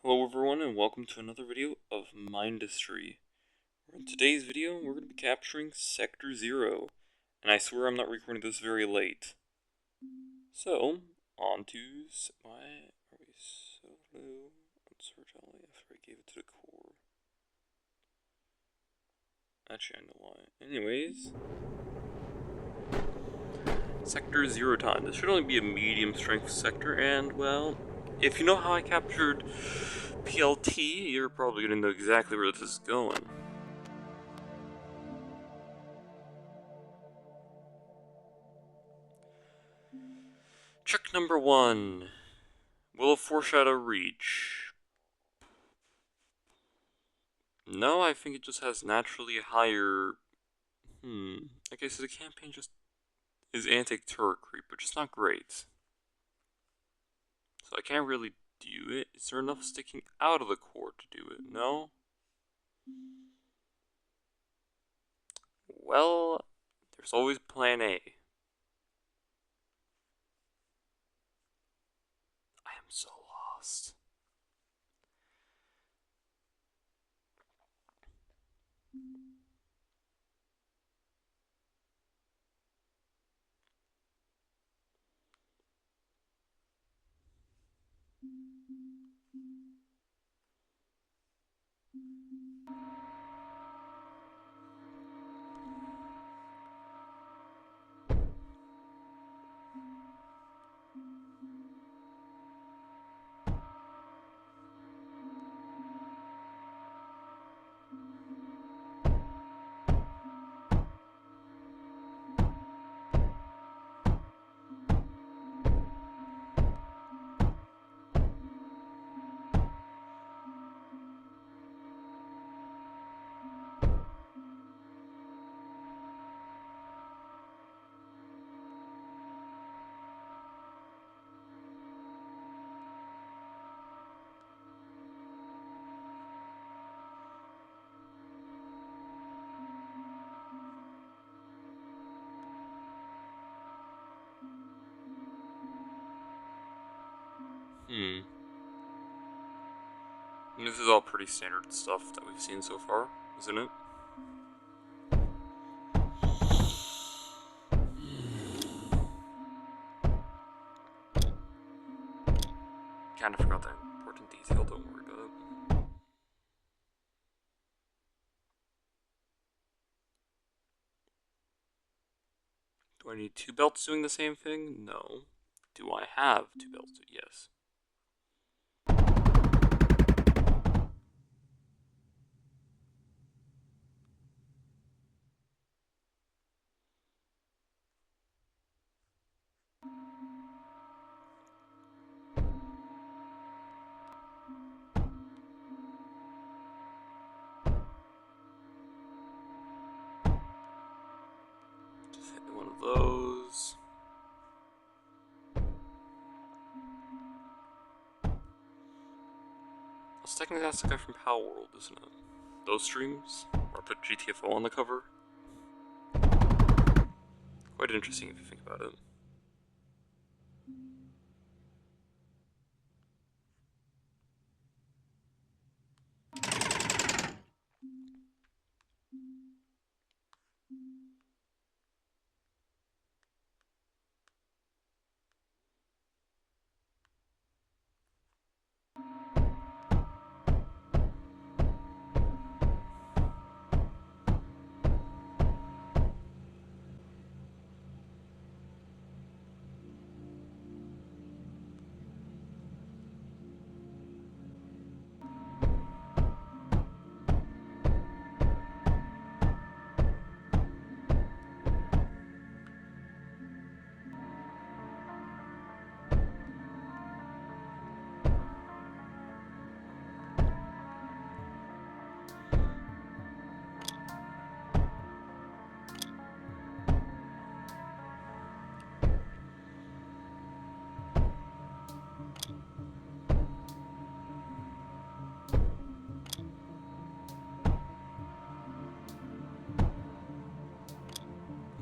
Hello everyone and welcome to another video of Mindusty. In today's video we're going to be capturing Sector 0, and I swear I'm not recording this very late. So, on to why are we so low on search only after I gave it to the core? Actually I know why. Anyways, Sector 0 time. This should only be a medium strength sector, and well, if you know how I captured PLT, you're probably going to know exactly where this is going. Trick number 1. Will a foreshadow reach? No, I think it just has naturally higher... Okay, so the campaign just is anti-turret creep, but just not great. So I can't really do it. Is there enough sticking out of the core to do it? No? Well, there's always plan A. I am so lost. This is all pretty standard stuff that we've seen so far, isn't it? Kinda forgot that important detail, don't worry about it. Do I need two belts doing the same thing? No. Do I have two belts? Yes. Just hit one of those. Well, technically that's the guy from Power World, isn't it? Those streams, where I put GTFO on the cover. Quite interesting if you think about it.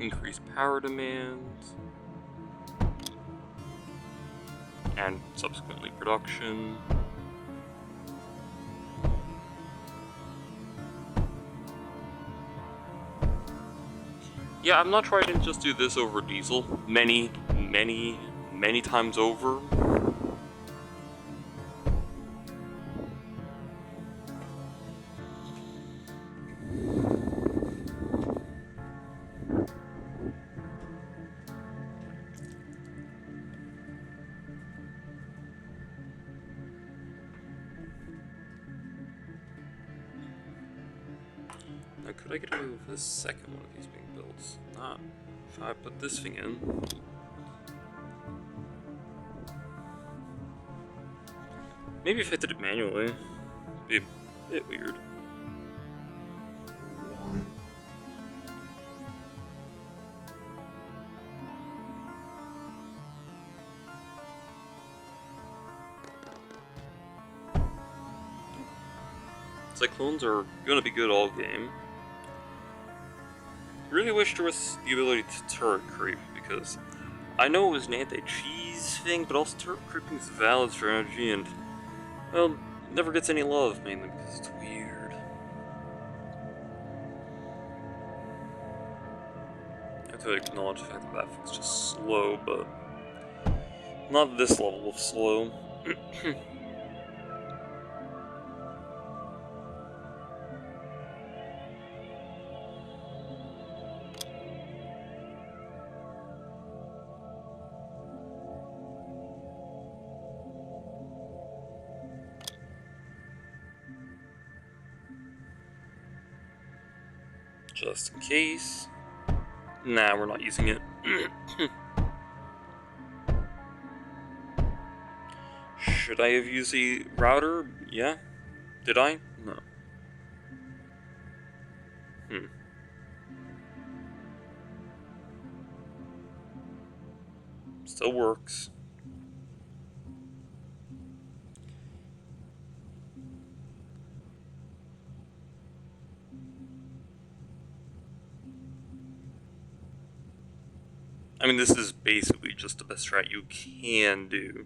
Increase power demand, and subsequently production. Yeah, I'm not sure I didn't just do this over diesel many times over. Now, could I get away with the second one of these being built? Not if I put this thing in. Maybe if I did it manually, it'd be a bit weird. Cyclones are gonna be good all game. Really wish there was the ability to turret creep, because I know it was an anti-cheese thing, but also turret creeping is a valid strategy, and, well, never gets any love, mainly because it's weird. I have to acknowledge the fact that that thing's just slow, but not this level of slow. Just in case. Nah, we're not using it. Should I have used the router? Yeah. Did I? No. Still works. I mean, this is basically just the best strat you can do.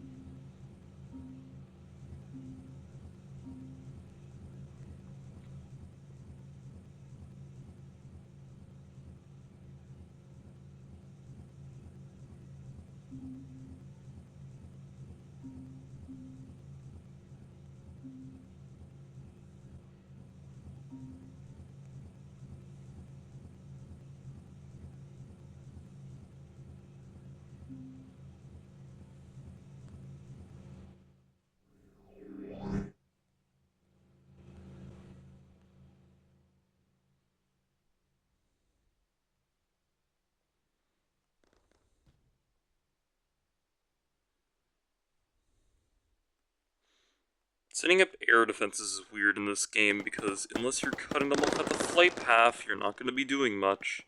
Setting up air defenses is weird in this game because unless you're cutting them off at the flight path, you're not going to be doing much.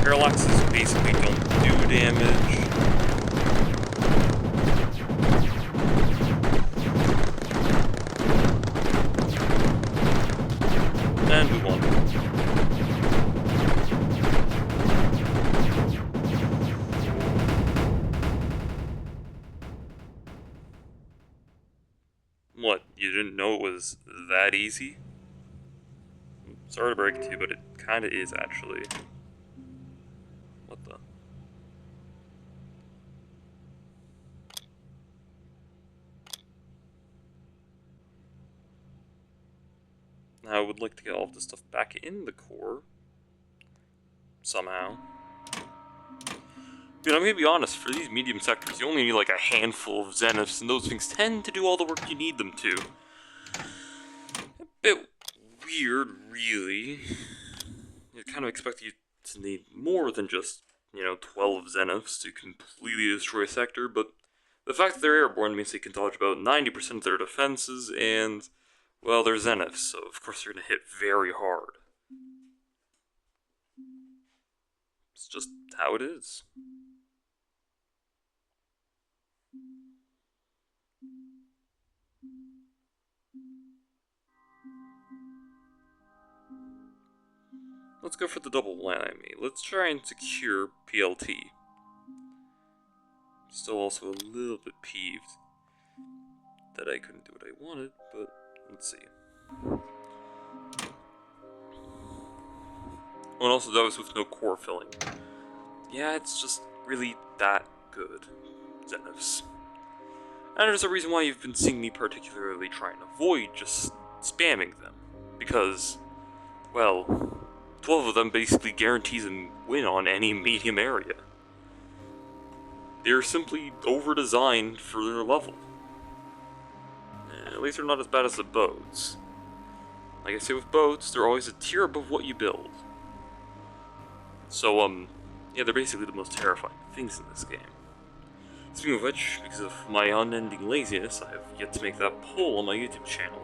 Parallaxes basically don't do damage. And we won. What, you didn't know it was that easy? Sorry to break it to you, but it kinda is actually. What the? Now I would like to get all of this stuff back in the core. Somehow. Dude, I'm gonna be honest, for these medium sectors, you only need like a handful of Zeniths, and those things tend to do all the work you need them to. A bit weird, really. You kind of expect you to need more than just, 12 Zeniths to completely destroy a sector, but the fact that they're airborne means they can dodge about 90% of their defenses, and, well, they're Zeniths, so of course they're gonna hit very hard. It's just how it is. Let's go for the double whammy. Let's try and secure PLT. Still also a little bit peeved that I couldn't do what I wanted, but let's see. Oh, and also that was with no core filling. Yeah, it's just really that good, Zeniths. And there's a reason why you've been seeing me particularly try and avoid just spamming them. Because, well, 12 of them basically guarantees a win on any medium area. They're simply over-designed for their level. At least they're not as bad as the boats. Like I say with boats, they're always a tier above what you build. So, yeah, they're basically the most terrifying things in this game. Speaking of which, because of my unending laziness, I have yet to make that poll on my YouTube channel.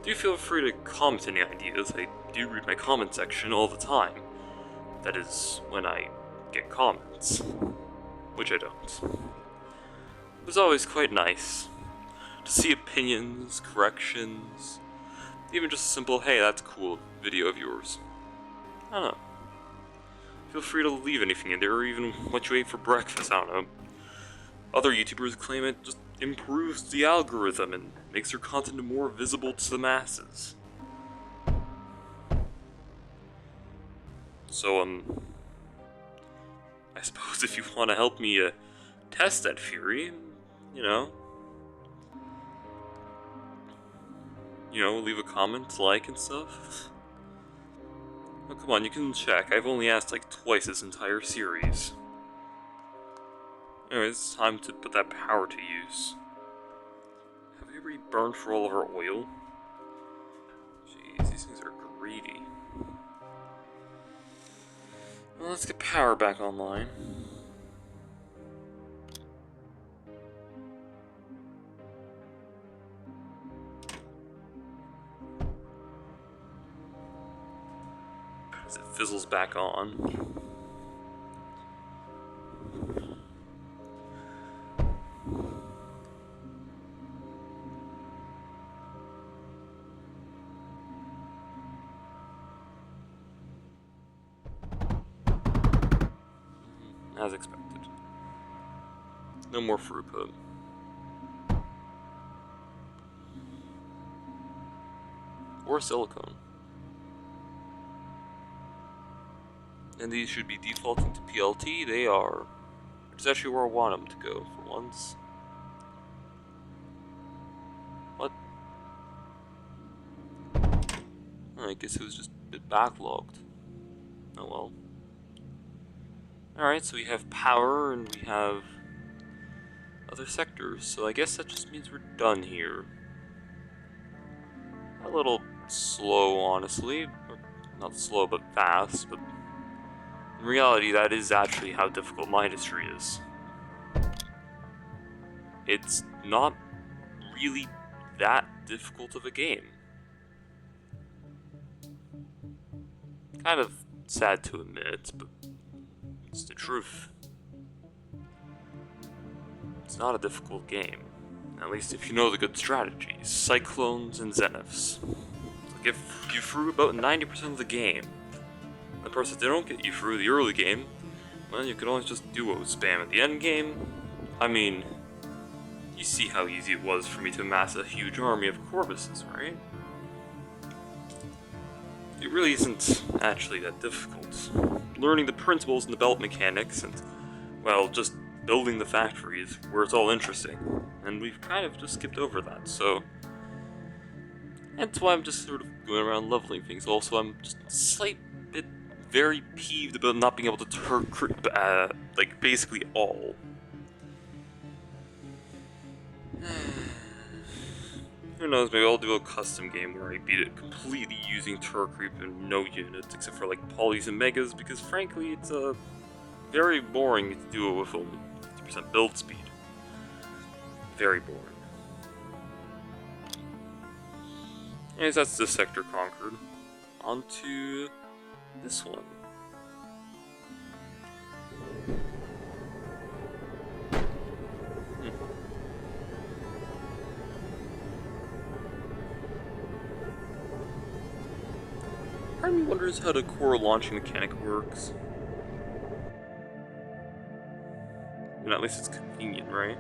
Do feel free to comment any ideas. I do read my comment section all the time. That is, when I get comments. Which I don't. It was always quite nice to see opinions, corrections, even just a simple, hey, that's cool video of yours. I don't know. Feel free to leave anything in there, or even what you ate for breakfast, I don't know. Other YouTubers claim it just improves the algorithm and makes their content more visible to the masses. So, I suppose if you want to help me, test that theory, you know, leave a comment, like, and stuff. Oh, come on, you can check. I've only asked like twice this entire series. Anyways, it's time to put that power to use. Have we already burned for all of our oil? Jeez, these things are greedy. Well, let's get power back online. As it fizzles back on. As expected. No more throughput. Or silicone. And these should be defaulting to PLT. They are. Which is actually where I want them to go for once. What? I guess it was just a bit backlogged. Oh well. Alright, so we have power and we have other sectors, so I guess that just means we're done here. A little slow, honestly. Or not slow, but fast, but in reality, that is actually how difficult Mindusty is. It's not really that difficult of a game. Kind of sad to admit, but it's the truth. It's not a difficult game. At least if you know the good strategies. Cyclones and Zeniths. Like if you through about 90% of the game, the parts that don't get you through the early game, well, you can always just duo spam at the end game. I mean, you see how easy it was for me to amass a huge army of Corvuses, right? It really isn't actually that difficult. Learning the principles and the belt mechanics and, well, just building the factory is where it's all interesting. And we've kind of just skipped over that, so that's why I'm just sort of going around leveling things. Also, I'm just a slight bit very peeved about not being able to turn creep, like, basically all. Who knows, maybe I'll do a custom game where I beat it completely using turret creep and no units, except for like polys and megas, because frankly it's very boring to do it with only 50% build speed. Very boring. Anyways, that's this sector conquered. On to this one. Pardon me wonders how the core launching mechanic works. And at least it's convenient, right?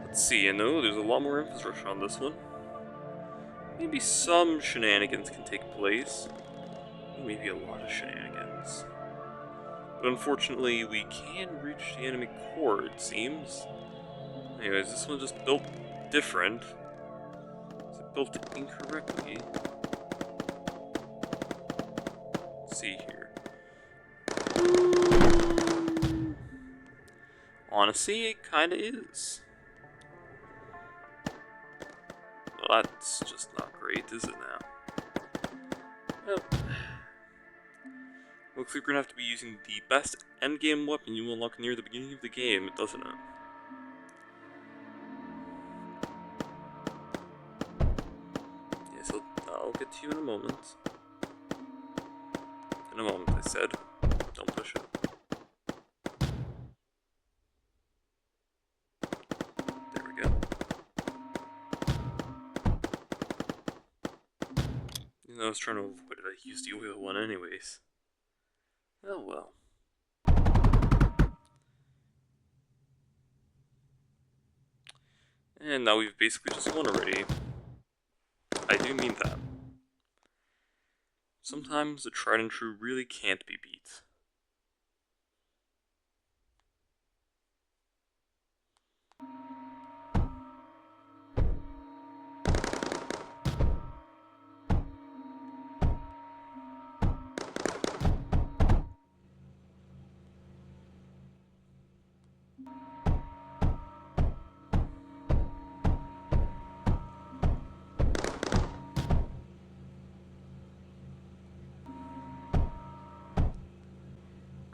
Let's see, I know there's a lot more infrastructure on this one. Maybe some shenanigans can take place. Maybe a lot of shenanigans. But unfortunately, we can reach the enemy core, it seems. Anyways, this one just built different. Is it built incorrectly? Let's see here. Honestly, it kinda is. Well, that's just not great, is it now? Well, looks like we're gonna have to be using the best endgame weapon you unlock near the beginning of the game, doesn't it? Yes, I'll get to you in a moment. In a moment, I said. Don't push it. There we go. You know, I was trying to avoid it. I used the oil one anyways. Oh well. And now we've basically just won already. I do mean that. Sometimes the tried and true really can't be beat.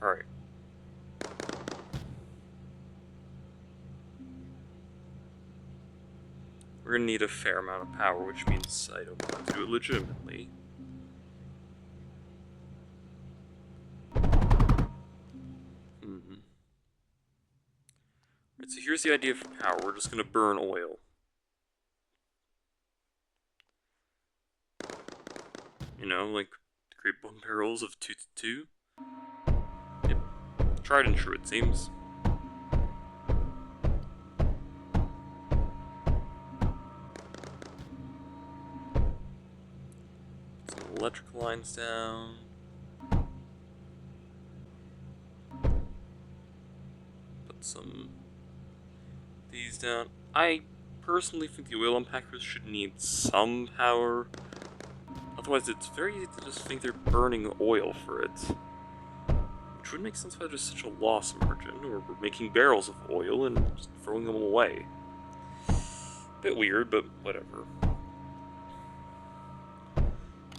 Alright. We're gonna need a fair amount of power, which means I don't want to do it legitimately. Right, so here's the idea for power. We're just gonna burn oil. You know, like the great bone barrels of 222. Yep. Tried and true, it seems. Some electrical lines down. Put some these down. I personally think the oil unpackers should need some power. Otherwise, it's very easy to just think they're burning oil for it. Which would make sense why there's such a loss margin, or we're making barrels of oil and just throwing them away. Bit weird, but whatever.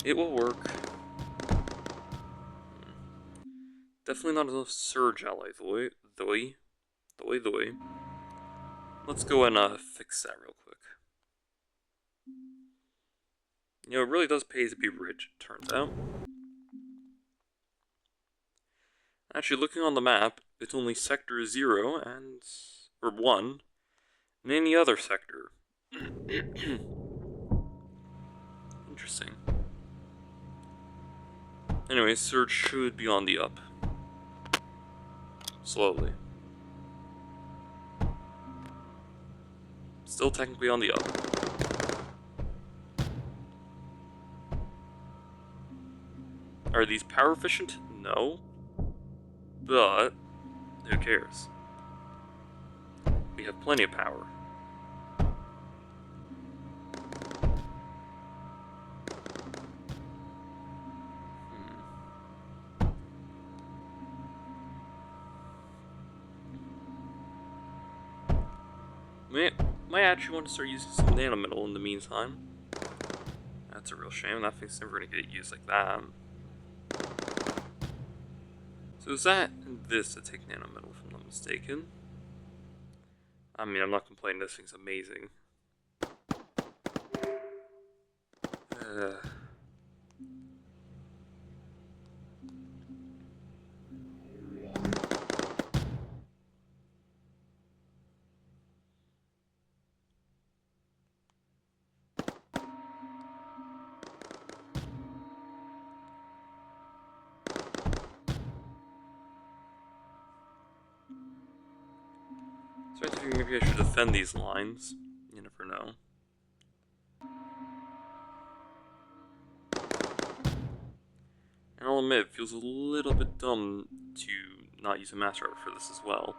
It will work. Definitely not enough surge alloy, though. Let's go and fix that real quick. You know, it really does pay to be rich, it turns out. Actually, looking on the map, it's only Sector 0 and... or 1, and any other sector. Interesting. Anyway, surge should be on the up. Slowly. Still technically on the up. Are these power efficient? No. But, who cares? We have plenty of power. Might actually want to start using some nanometal in the meantime. That's a real shame. That thing's never going to get used like that. So is that and this to take nanometal, if I'm not mistaken? I mean, I'm not complaining. This thing's amazing. So I think maybe I should defend these lines. You never know. And I'll admit, it feels a little bit dumb to not use a mass driver for this as well.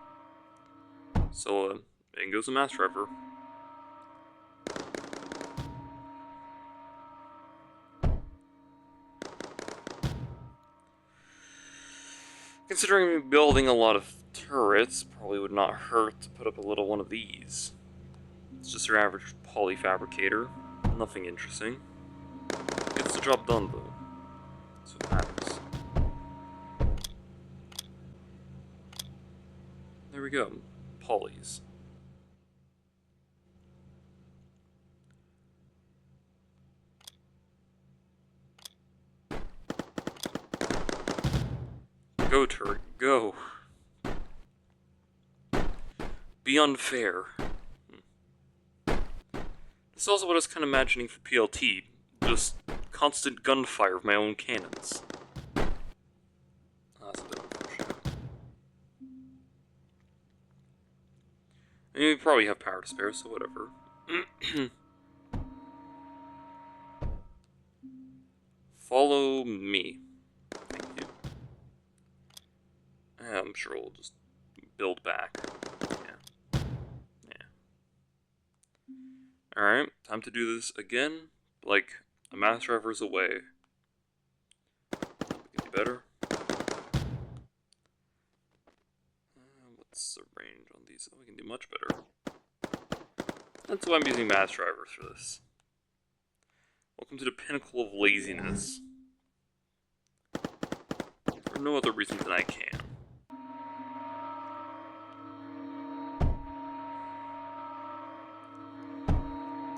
So, in goes a mass driver. Considering building a lot of turrets, probably would not hurt to put up a little one of these. It's just your average polyfabricator. Nothing interesting. Gets the job done, though. That's what matters. There we go. Polys. Go, turret, go. Be unfair. This is also what I was kind of imagining for PLT. Just constant gunfire of my own cannons. That's a bit unfortunate. And you probably have power to spare, so whatever. Follow me. Thank you. I'm sure we'll just build back. Yeah. Alright, time to do this again. Like, a mass driver's away. We can do better. What's the range on these? Oh, we can do much better. That's why I'm using mass drivers for this. Welcome to the pinnacle of laziness. For no other reason than I can.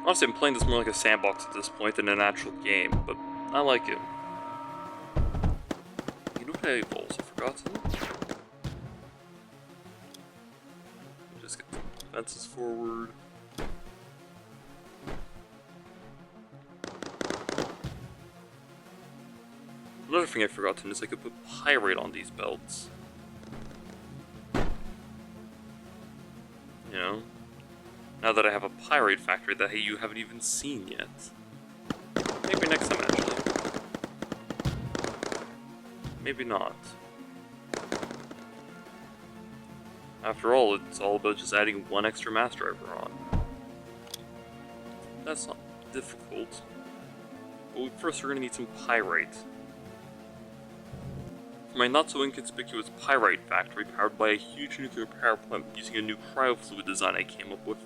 Honestly, I'm playing this more like a sandbox at this point than an actual game, but I like it. You know what I've also forgotten? Just get the fences forward. Another thing I've forgotten is I could put pyrite on these belts. You know? Now that I have a pyrite factory that you haven't even seen yet. Maybe next time, actually. Maybe not. After all, it's all about just adding one extra mass driver on. That's not difficult. But first we're going to need some pyrite. For my not-so-inconspicuous pyrite factory powered by a huge nuclear power plant using a new cryofluid design I came up with,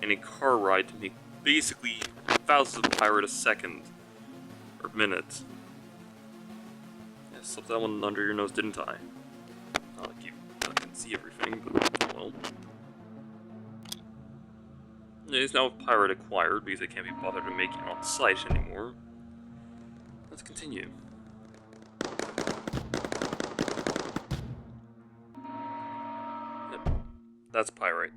and a car ride to make basically thousands of pyrite a second. Or minute. Yeah, slipped that one under your nose, didn't I? Not like you can see everything, but well. It is now pyrite acquired because I can't be bothered to make it on site anymore. Let's continue. Yep, that's pyrite.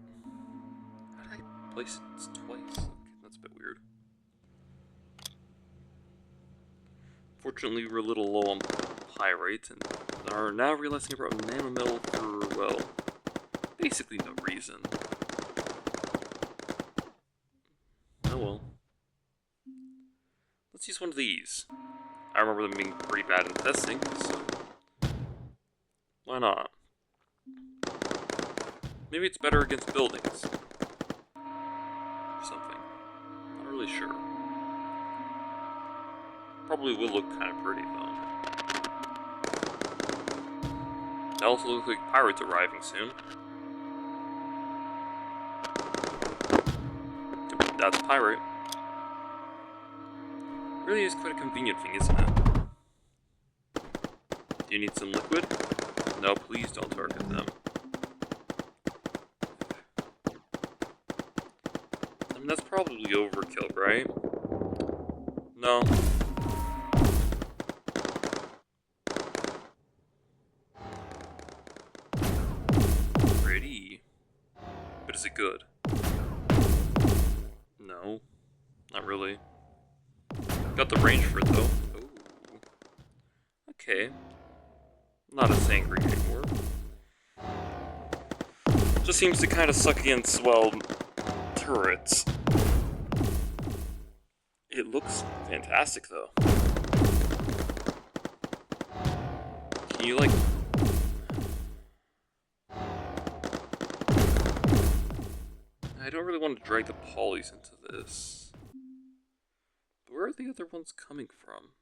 How did I place it twice? Okay, that's a bit weird. Fortunately, we're a little low on pyrite, and are now realizing about nanometal for, well, basically no reason. Oh well. Let's use one of these. I remember them being pretty bad in testing, so why not? Maybe it's better against buildings. Or something. Not really sure. Probably will look kind of pretty, though. It also looks like pirates arriving soon. That's pirate. Really is quite a convenient thing, isn't it? Do you need some liquid? No, please don't target them. I mean, that's probably overkill, right? No. Pretty. But is it good? No. Not really. Got the range for it, though. Ooh. Okay. Not as angry anymore. Just seems to kind of suck against, well, turrets. It looks fantastic, though. Can you, like... I don't really want to drag the polys into this. But where are the other ones coming from?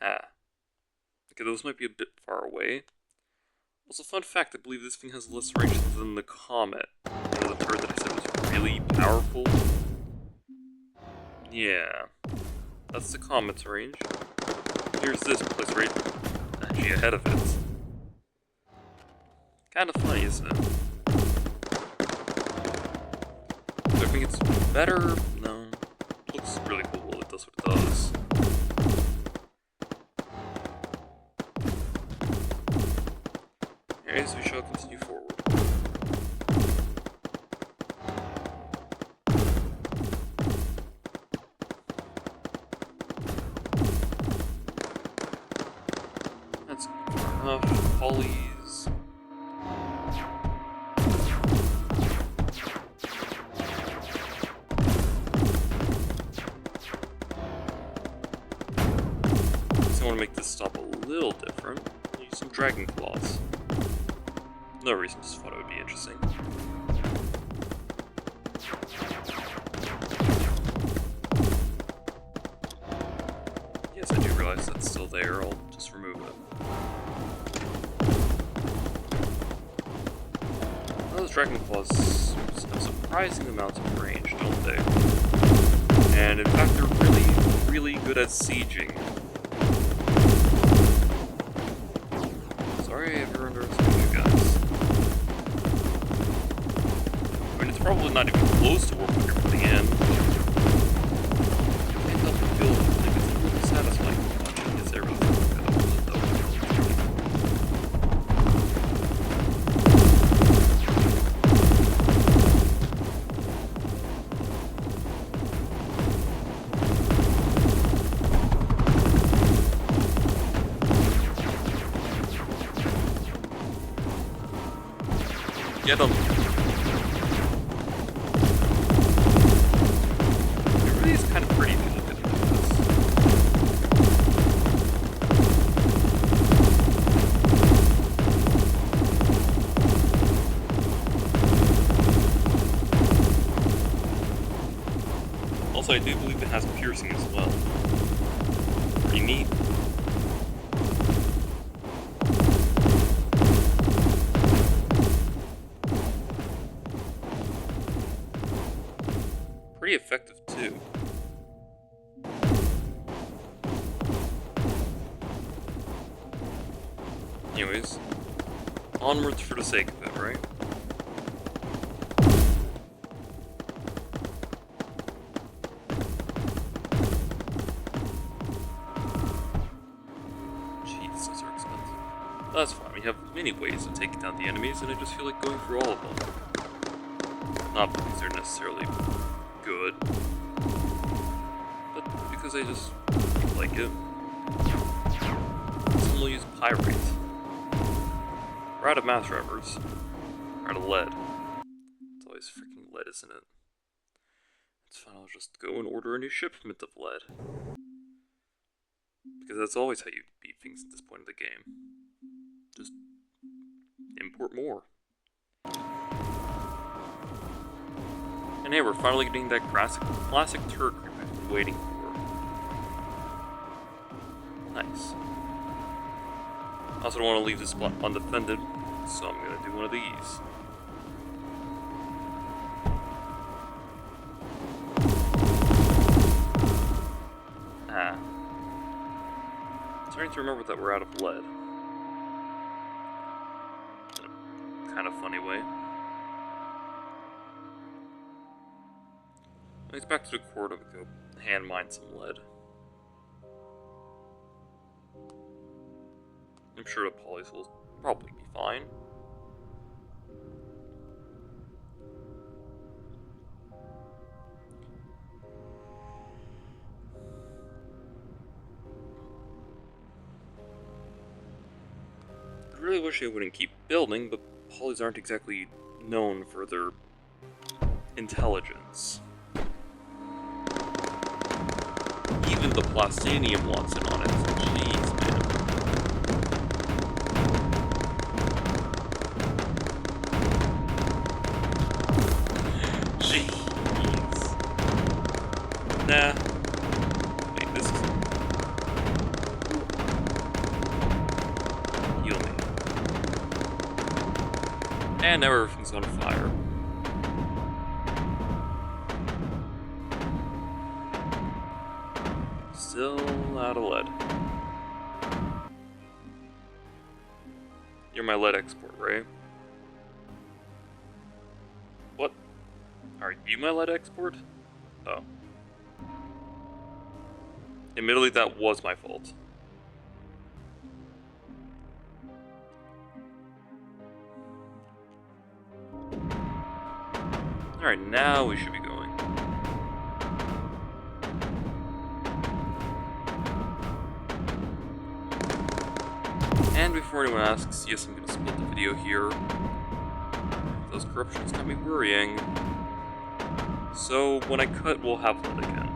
Ah. Okay, those might be a bit far away. Also, fun fact, I believe this thing has less range than the Comet. One of the turret that I said was really powerful. Yeah. That's the Comet's range. Here's this place right actually ahead of it. Kinda funny, isn't it? Do I think it's better? No. It looks really cool while it does what it does. Anyways, we shall continue forward. That's enough. Polys. I want to make this stop a little different. Use some dragon claws. No reason, just thought it would be interesting. Yes, I do realize that's still there. I'll just remove it. Those dragon claws have surprising amounts of range, don't they? And in fact, they're really, really good at sieging. Sorry I ever underestimated you guys. I mean, it's probably not even close to what you're putting in. I can't help but feel like it's a little satisfying watching this everything. Get them. It really is kind of pretty if you look at it like this. Also, I do believe it has piercing as well. Pretty neat. Pretty effective too. Anyways, onwards for the sake of it, right? Jeez, those are expensive. That's fine, we have many ways of taking down the enemies, and I just feel like going through all of them. Not because they're necessarily good, but because I just like it. Some will use pyrite. We're out of mass drivers. We're out of lead. It's always freaking lead, isn't it? It's fine, I'll just go and order a new shipment of lead. Because that's always how you beat things at this point of the game. Just import more. And hey, we're finally getting that classic turret group I've been waiting for. Nice. I also don't want to leave this spot undefended, so I'm going to do one of these. Ah. I'm starting to remember that we're out of lead. In a kind of funny way. Let's back to the quarter to go hand mine some lead. I'm sure the polys will probably be fine. I really wish I wouldn't keep building, but polys aren't exactly known for their intelligence. Even the plastinium wants in on it. Jeez, man. Jeez. Nah. Wait, this is... Heal me. And now everything's on fire. Still out of lead. You're my lead export, right? What? Are you my lead export? Oh. Admittedly, that was my fault. Alright, now we should be going. And before anyone asks, yes, I'm going to split the video here. Those corruptions got me worrying. So when I cut, we'll have lead again.